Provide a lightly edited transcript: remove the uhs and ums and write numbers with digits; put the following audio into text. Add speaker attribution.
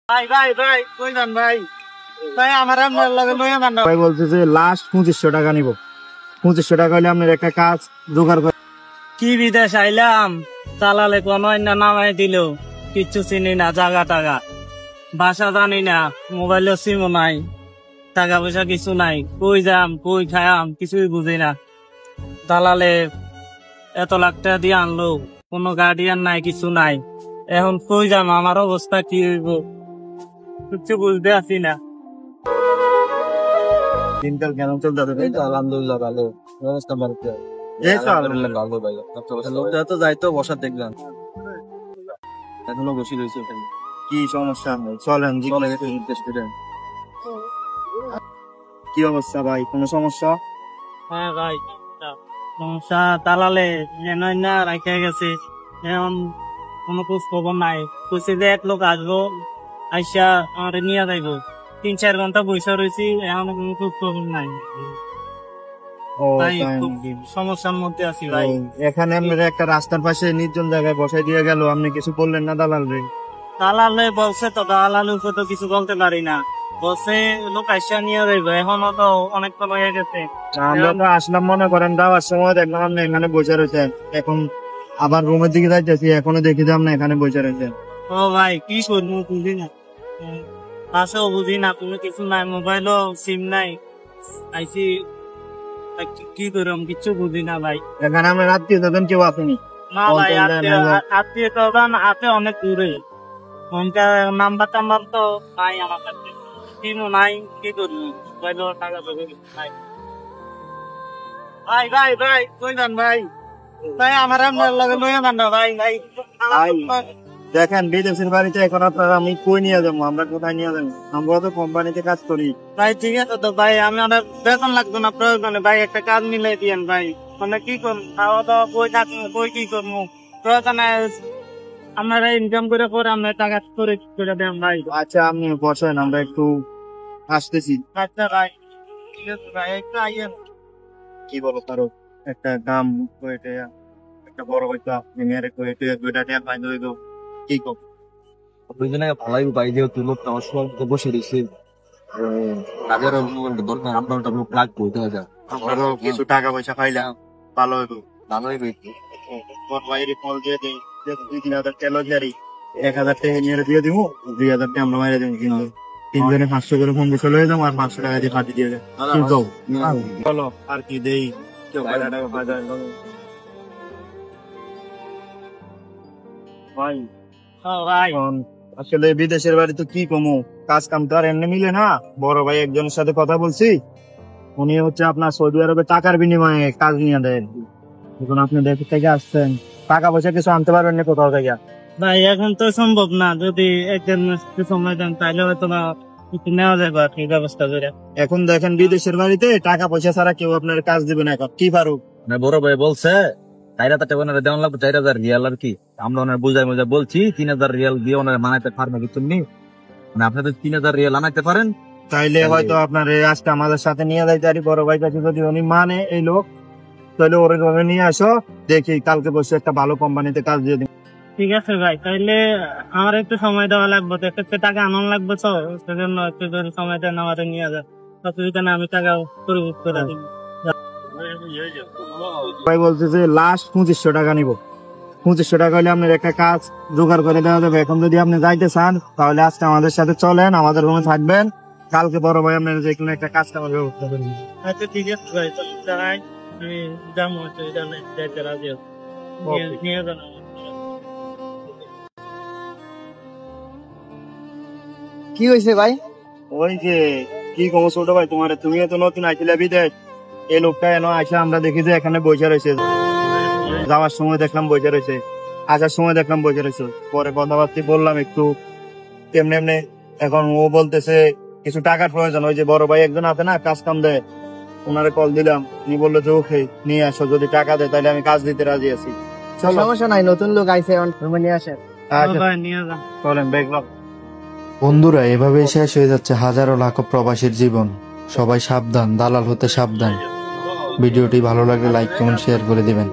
Speaker 1: ভাই ভাই ভাই কই যান ভাই? ভাই আমার আপনার লগে লইয়া যান না। ভাই বলতেছে লাস্ট 2500 টাকা নিব। 2500 টাকা হলে আপনার একটা কাজ জোগাড় করে।
Speaker 2: কি বিদেশ আইলাম, চালালে কোনো না নামাই দিল, কিচ্ছু চিনি না, জাগা টাগা ভাষা জানি না, মোবাইলের সিমও নাই, টাকা পয়সা কিছু নাই, কই যাম কই খায়াম কিছুই বুঝি না। দালালে এত লাখ টাকা দিয়ে আনলো, কোনো গার্ডিয়ান নাই, কিছু নাই, এখন কই যাম, আমার অবস্থা কি হইব কিছু বুঝতে আসি না।
Speaker 1: দিনকাল কেন চলতে?
Speaker 3: আলহামদুলিল্লাহ ভালো ব্যবস্থা ভালো ভালো ভাই। লোকটা তো যাইতো বসার দেখলাম এখনো বসে রয়েছে।
Speaker 1: কি সমস্যা? চলেন কি অবস্থা ভাই? কোনো সমস্যা?
Speaker 2: হ্যাঁ ভাই সমস্যা, দালালে না রাখা গেছে, এখন কোনো খোঁজ খবর নাই। কইছে যে এক লোক আসবো, আইসা আমার নিয়ে যাইবো। 3-4 ঘন্টা বসে রয়েছি, এখন কোনো খোঁজ খবর নাই। তাই খুব সমস্যার মধ্যে আছি ভাই।
Speaker 1: এখানে আপনার একটা রাস্তার পাশে নির্জন জায়গায় বসাই দিয়ে গেল, আপনি কিছু বললেন না দালাল রে?
Speaker 2: দালালে বলছে তো, দালাল তো কিছু বলতে পারি না, বলছে লোক আইসা নিয়ে যাইবো, এখনো তো অনেকটা হয়ে গেছে।
Speaker 1: আমরা তো আসলাম মনে করেন যাওয়ার সময় দেখলাম আপনি এখানে বসে রয়েছেন, এখন আবার রুমের দিকে যাইতেছি, এখনো দেখি যে আপনি এখানে বসে রয়েছেন।
Speaker 2: ও ভাই কি করবো বুঝি না, পাশেও বুঝি না, কোনো কিছু নাই, মোবাইলও সিম নাই, আইসি কি করলাম কিচ্ছু বুঝি না ভাই।
Speaker 1: এখানে আমরা আত্মীয় স্বজন কেউ আসেনি?
Speaker 2: না ভাই, আত্মীয় স্বজন আছে অনেক দূরে, নাম্বার টাম্বার তো নাই আমার কাছে, সিমও নাই, কি করবো, মোবাইলও টাকা নাই। ভাই ভাই ভাই কই যান ভাই? ভাই আমার আপনার লগে লইয়া যান না ভাই। ভাই
Speaker 1: দেখেন বিদেশের বাড়িতে এখন আপনারা আমি কই নিয়ে যাবো, আমরা কোথায় নিয়ে যাবো? আমরা তো কোম্পানিতে কাজ করি
Speaker 2: ভাই। ঠিক আছে তো ভাই, আমি অনেক বেতন লাগতো না প্রয়োজনে, ভাই একটা কাজ মিলাই দিয়েন ভাই। মানে কি করবো, খাওয়া দাওয়া কই থাকবো, কই কি করবো, প্রয়োজনে আপনারা ইনকাম করে পরে আপনার টাকা করে দেন ভাই।
Speaker 1: আচ্ছা আপনি বসেন, আমরা একটু আসতেছি।
Speaker 2: আচ্ছা ভাই ঠিক আছে ভাই, একটু আইয়েন।
Speaker 1: কি বলো কারো একটা দাম কইতে, একটা বড় হইতো আপনি মেরে কইতে দুইটা টাকা পাই দইতো কি কম
Speaker 3: দুইজনে ভালোই পাই, যেহেতু লোকটা অসুস্থ বসে রয়েছে, কাজের দরকার আপনার লোক লাগবে,
Speaker 1: আমরা কিছু টাকা পয়সা পাইলাম ভালো হইতো।
Speaker 3: ভালোই হয়েছে।
Speaker 1: তোর বাইরে ফল দিয়ে দিই, 2-3 হাজার তেল জারি, 1,000 টাকা নিয়ে দিয়ে দিব, 2,000 টাকা আমরা মাইরে দেবো। কিন্তু 3 জনে 500 করে ফোন বসে লয়ে যাবো, আর 500 টাকা দিয়ে পাঠিয়ে দিয়ে যাবো। বলো আর কি দেই, কেউ টাকা বাজার ভাই।
Speaker 2: ভাই
Speaker 1: আসলে বিদেশের বাড়ি তো কি কমো, কাজ কাম তো আর এমনি মিলে না। বড় ভাই একজনের সাথে কথা বলছি, উনি হচ্ছে আপনার সৌদি আরবে টাকার বিনিময়ে কাজ নিয়ে দেন। এখন আপনি দেশ থেকে আসছেন, টাকা পয়সা কিছু আনতে পারবেন না কোথাও থেকে?
Speaker 2: ভাই এখন তো সম্ভব না, যদি একদিন সময় দেন তাহলে হয়তো না কিছু নেওয়া যাবে আর কি, ব্যবস্থা করে।
Speaker 1: এখন দেখেন বিদেশের বাড়িতে টাকা পয়সা ছাড়া কেউ আপনার কাজ দিবে না। এখন কি পারুক
Speaker 3: বড় ভাই বলছে 4,000 টাকা দেওয়া লাগবে, 4,000 রিয়াল আর কি। আমরা ওনার বুঝাই মজা বলছি 3,000 রিয়াল দিয়ে ওনার মানাইতে পারবে কিছু নেই, মানে আপনি যদি 3,000 রিয়াল আনাইতে পারেন
Speaker 1: তাইলে হয়তো আপনার আজকে আমাদের সাথে নিয়ে যাইতে পারি। বড় ভাই কাছে যদি উনি মানে এই লোক, তাহলে ওরে নিয়ে আসো, দেখি কালকে বসে একটা ভালো কোম্পানিতে কাজ দিয়ে দিন।
Speaker 2: ঠিক আছে ভাই, তাইলে আমার একটু সময় দেওয়া লাগবে, তো একটু টাকা আনানো লাগবে, তো সেজন্য একটু সময় দেন, আমাদের নিয়ে যান, অসুবিধা না, আমি টাকা পরিশোধ করে দিব।
Speaker 1: ভাই বলতেছে লাস্ট 2500 টাকা নিব। 2500 টাকা হলে আপনার একটা কাজ জোগাড় করে দেওয়া যাবে। এখন যদি আপনি যাইতে চান তাহলে আজকে আমাদের সাথে চলেন, আমাদের রুমে থাকবেন, কালকে বড় ভাই আপনার যে কোনো একটা কাজ কামার ব্যবস্থা করবেন।
Speaker 2: আচ্ছা ঠিক আছে ভাই, তাহলে আমি যাবো, অসুবিধা নেই, যাইতে রাজি আছি, নিয়ে যান।
Speaker 1: কি হয়েছে ভাই? ওই যে কি কম ছোট ভাই, তোমার তুমি তো নতুন আইছিলে বিদেশ, এই লোকটা এনে আসে, আমরা দেখি যে এখানে বসে রয়েছে, যাওয়ার সময় দেখলাম বসে রয়েছে, আসার সময় দেখলাম বসে রয়েছে। পরে কথাবার্তা বললাম একটু এমনি এমনি, এখন ও বলতেছে কিছু টাকার প্রয়োজন। ওই যে বড় ভাই একজন আছে না কাজ কাম দেয়, ওনারে কল দিলাম, উনি বললো যে ওকে নিয়ে আসো, যদি টাকা দেয় তাহলে আমি কাজ দিতে রাজি আছি।
Speaker 4: সমস্যা নাই, নতুন লোক আইছে, নিয়ে আসেন।
Speaker 2: নিয়ে যান,
Speaker 1: চলেন দেখলাম।
Speaker 5: বন্ধুরা, এভাবেই শেষ হয়ে যাচ্ছে হাজারো লাখো প্রবাসীর জীবন। সবাই সাবধান, দালাল হতে সাবধান। ভিডিওটি ভালো লাগলে লাইক কমেন্ট শেয়ার করে দিবেন।